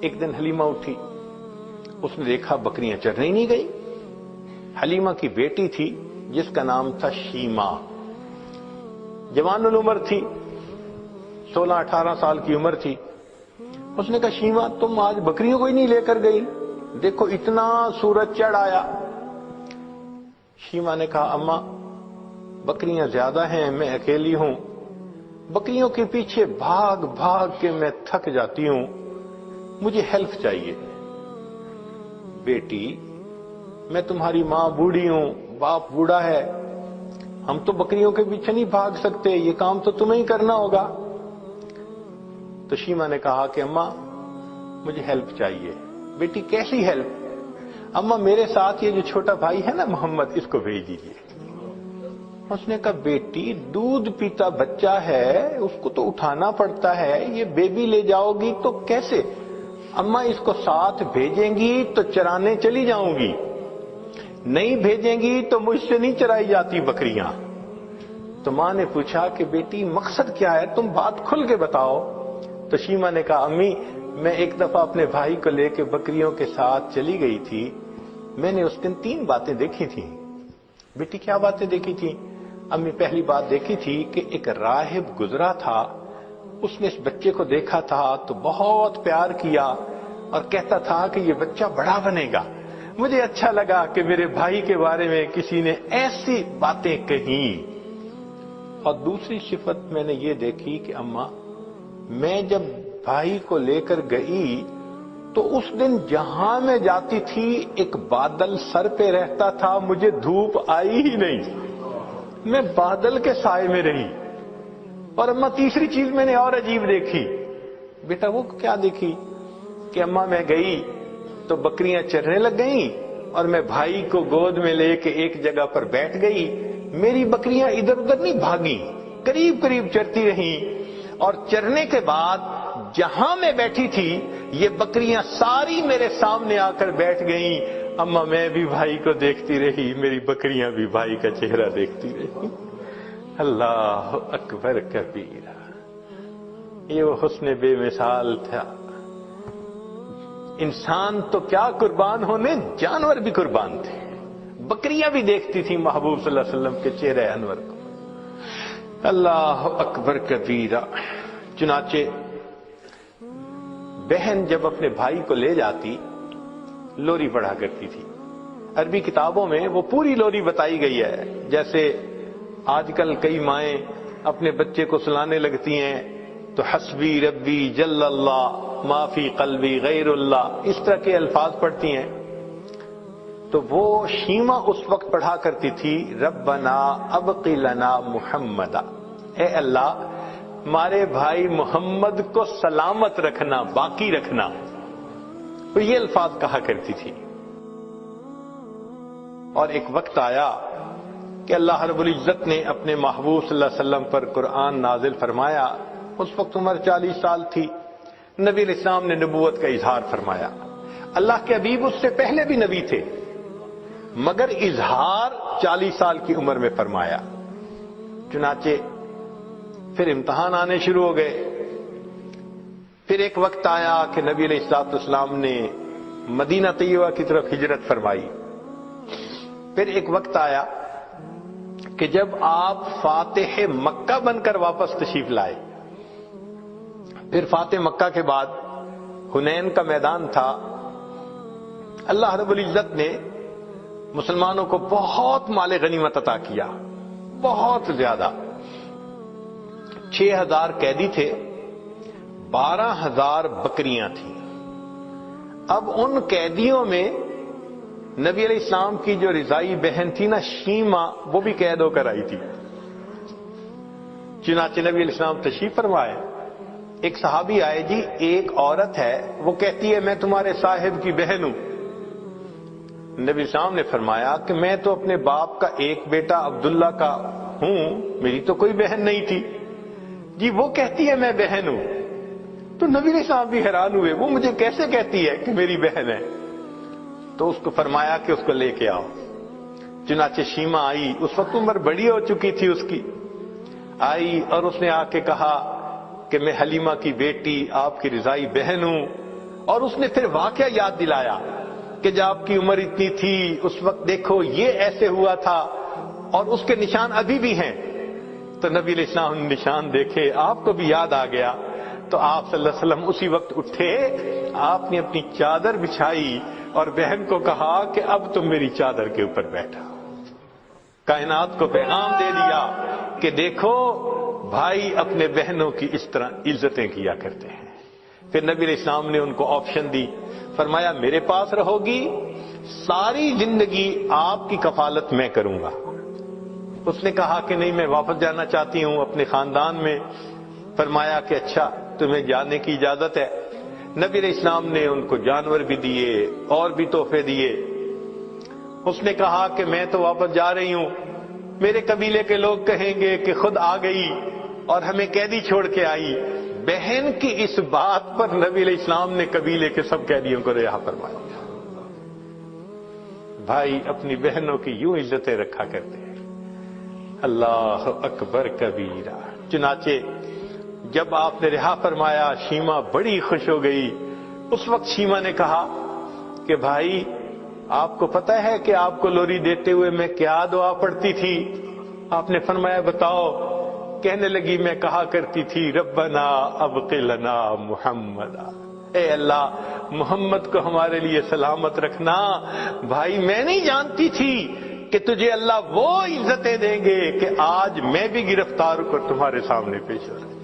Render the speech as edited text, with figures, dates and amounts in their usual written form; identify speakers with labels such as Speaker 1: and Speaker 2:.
Speaker 1: ایک دن حلیمہ اٹھی، اس نے دیکھا بکریاں چرنے ہی نہیں گئی۔ حلیمہ کی بیٹی تھی جس کا نام تھا شیمہ، جوان العمر تھی، 16-18 سال کی عمر تھی۔ اس نے کہا شیمہ تم آج بکریوں کو ہی نہیں لے کر گئی، دیکھو اتنا سورج چڑھ آیا۔ شیمہ نے کہا اماں بکریاں زیادہ ہیں، میں اکیلی ہوں، بکریوں کے پیچھے بھاگ بھاگ کے میں تھک جاتی ہوں، مجھے ہیلپ چاہیے۔ بیٹی میں تمہاری ماں بوڑھی ہوں، باپ بوڑھا ہے، ہم تو بکریوں کے پیچھے نہیں بھاگ سکتے، یہ کام تو تمہیں ہی کرنا ہوگا۔ تو شیمہ نے کہا کہ اماں مجھے ہیلپ چاہیے۔ بیٹی کیسی ہیلپ؟ اماں میرے ساتھ یہ جو چھوٹا بھائی ہے نا محمد، اس کو بھیج دیجیے۔ اس نے کہا بیٹی دودھ پیتا بچہ ہے، اس کو تو اٹھانا پڑتا ہے، یہ بیبی لے جاؤ گی تو کیسے؟ اماں اس کو ساتھ بھیجیں گی تو چرانے چلی جاؤں گی، نہیں بھیجیں گی تو مجھ سے نہیں چرائی جاتی بکریاں۔ تو ماں نے پوچھا کہ بیٹی مقصد کیا ہے، تم بات کھل کے بتاؤ۔ تو شیمہ نے کہا امی میں ایک دفعہ اپنے بھائی کو لے کے بکریوں کے ساتھ چلی گئی تھی، میں نے اس دن 3 باتیں دیکھی تھیں۔ بیٹی کیا باتیں دیکھی تھیں؟ امی پہلی بات دیکھی تھی کہ ایک راہب گزرا تھا، اس نے اس بچے کو دیکھا تھا تو بہت پیار کیا اور کہتا تھا کہ یہ بچہ بڑا بنے گا۔ مجھے اچھا لگا کہ میرے بھائی کے بارے میں کسی نے ایسی باتیں کہیں۔ اور دوسری صفت میں نے یہ دیکھی کہ اماں میں جب بھائی کو لے کر گئی تو اس دن جہاں میں جاتی تھی ایک بادل سر پہ رہتا تھا، مجھے دھوپ آئی ہی نہیں، میں بادل کے سائے میں رہی۔ اور اماں تیسری چیز میں نے اور عجیب دیکھی۔ بیٹا وہ کیا دیکھی؟ کہ اماں میں گئی تو بکریاں چرنے لگ گئیں اور میں بھائی کو گود میں لے کے ایک جگہ پر بیٹھ گئی، میری بکریاں ادھر ادھر نہیں بھاگی، قریب قریب چرتی رہیں، اور چرنے کے بعد جہاں میں بیٹھی تھی یہ بکریاں ساری میرے سامنے آ کر بیٹھ گئیں۔ اماں میں بھی بھائی کو دیکھتی رہی، میری بکریاں بھی بھائی کا چہرہ دیکھتی رہی۔ اللہ اکبر کبیرہ، یہ وہ حسن بے مثال تھا۔ انسان تو کیا قربان ہونے، جانور بھی قربان تھے، بکریاں بھی دیکھتی تھی محبوب صلی اللہ علیہ وسلم کے چہرے انور کو۔ اللہ اکبر کبیرہ۔ چنانچہ بہن جب اپنے بھائی کو لے جاتی لوری پڑھا کرتی تھی۔ عربی کتابوں میں وہ پوری لوری بتائی گئی ہے، جیسے آج کل کئی مائیں اپنے بچے کو سلانے لگتی ہیں تو حسبی ربی جل اللہ ما فی قلبی غیر اللہ، اس طرح کے الفاظ پڑھتی ہیں۔ تو وہ شیمہ اس وقت پڑھا کرتی تھی ربنا ابقی لنا محمدا، اے اللہ ہمارے بھائی محمد کو سلامت رکھنا، باقی رکھنا، تو یہ الفاظ کہا کرتی تھی۔ اور ایک وقت آیا کہ اللہ رب العزت نے اپنے محبوب صلی اللہ علیہ وسلم پر قرآن نازل فرمایا، اس وقت عمر 40 سال تھی، نبی علیہ السلام نے نبوت کا اظہار فرمایا۔ اللہ کے حبیب اس سے پہلے بھی نبی تھے مگر اظہار 40 سال کی عمر میں فرمایا۔ چنانچہ پھر امتحان آنے شروع ہو گئے۔ پھر ایک وقت آیا کہ نبی علیہ السلام نے مدینہ طیبہ کی طرف ہجرت فرمائی۔ پھر ایک وقت آیا کہ جب آپ فاتح مکہ بن کر واپس تشریف لائے۔ پھر فاتح مکہ کے بعد حنین کا میدان تھا، اللہ رب العزت نے مسلمانوں کو بہت مال غنیمت عطا کیا، بہت زیادہ۔ 6000 قیدی تھے، 12000 بکریاں تھیں۔ اب ان قیدیوں میں نبی علیہ السلام کی جو رضائی بہن تھی نا شیمہ، وہ بھی قید ہو کر آئی تھی۔ چنانچہ نبی علیہ السلام تشریف فرمائے، ایک صحابی آئے، جی ایک عورت ہے وہ کہتی ہے میں تمہارے صاحب کی بہن ہوں۔ نبی السلام نے فرمایا کہ میں تو اپنے باپ کا ایک بیٹا عبداللہ کا ہوں، میری تو کوئی بہن نہیں تھی۔ جی وہ کہتی ہے میں بہن ہوں۔ تو نبی علیہ السلام بھی حیران ہوئے، وہ مجھے کیسے کہتی ہے کہ میری بہن ہے؟ تو اس کو فرمایا کہ اس کو لے کے آؤ۔ چنانچہ شیمہ آئی، اس وقت عمر بڑی ہو چکی تھی اس کی، آئی اور اس نے آ کے کہا کہ میں حلیمہ کی بیٹی آپ کی رضائی بہن ہوں، اور اس نے پھر واقعہ یاد دلایا کہ جب آپ کی عمر اتنی تھی اس وقت دیکھو یہ ایسے ہوا تھا اور اس کے نشان ابھی بھی ہیں. تو نبی علیہ السلام نے نشان دیکھے, آپ کو بھی یاد آ گیا. تو آپ صلی اللہ علیہ وسلم اسی وقت اٹھے, آپ نے اپنی چادر بچھائی اور بہن کو کہا کہ اب تم میری چادر کے اوپر بیٹھا. کائنات کو پیغام دے دیا کہ دیکھو بھائی اپنے بہنوں کی اس طرح عزتیں کیا کرتے ہیں. پھر نبی علیہ السلام نے ان کو آپشن دی, فرمایا میرے پاس رہو گی, ساری زندگی آپ کی کفالت میں کروں گا. اس نے کہا کہ نہیں میں واپس جانا چاہتی ہوں اپنے خاندان میں. فرمایا کہ اچھا تمہیں جانے کی اجازت ہے. نبی علیہ السلام نے ان کو جانور بھی دیے اور بھی تحفے دیے. اس نے کہا کہ میں تو واپس جا رہی ہوں, میرے قبیلے کے لوگ کہیں گے کہ خود آ گئی اور ہمیں قیدی چھوڑ کے آئی. بہن کی اس بات پر نبی علیہ السلام نے قبیلے کے سب قیدیوں کو رہا فرمایا. بھائی اپنی بہنوں کی یوں عزتیں رکھا کرتے ہیں. اللہ اکبر کبیرہ. چنانچہ جب آپ نے رہا فرمایا شیما بڑی خوش ہو گئی. اس وقت شیما نے کہا کہ بھائی آپ کو پتہ ہے کہ آپ کو لوری دیتے ہوئے میں کیا دعا پڑھتی تھی؟ آپ نے فرمایا بتاؤ. کہنے لگی میں کہا کرتی تھی ربنا ابق لنا محمد, اے اللہ محمد کو ہمارے لیے سلامت رکھنا. بھائی میں نہیں جانتی تھی کہ تجھے اللہ وہ عزتیں دیں گے کہ آج میں بھی گرفتار ہو کر تمہارے سامنے پیش ہو رہا ہوں.